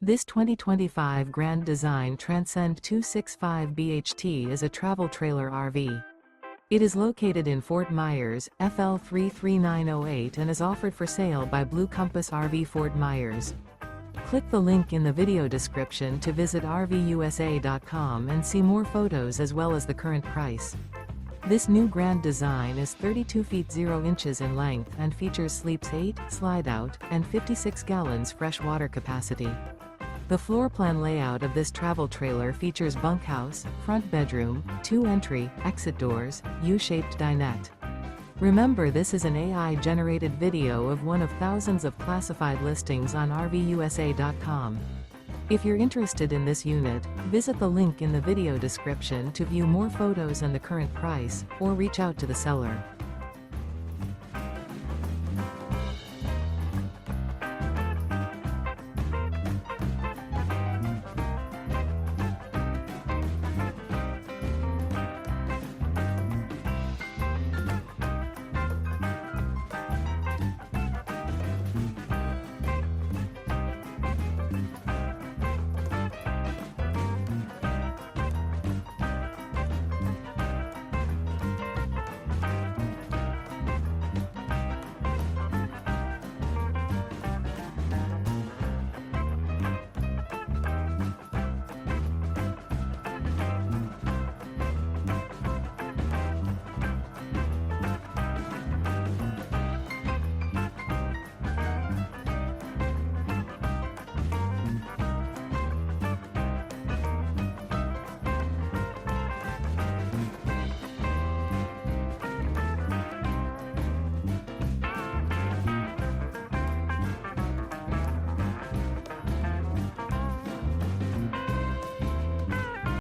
This 2025 Grand Design Transcend 265 BHT is a travel trailer RV. It is located in Fort Myers, FL 33908 and is offered for sale by Blue Compass RV Fort Myers. Click the link in the video description to visit RVUSA.com and see more photos as well as the current price. This new Grand Design is 32 feet 0 inches in length and features sleeps 8, slide-out, and 56 gallons fresh water capacity. The floor plan layout of this travel trailer features bunkhouse, front bedroom, 2 entry, exit doors, U-shaped dinette. Remember, this is an AI-generated video of one of thousands of classified listings on RVUSA.com. If you're interested in this unit, visit the link in the video description to view more photos and the current price, or reach out to the seller.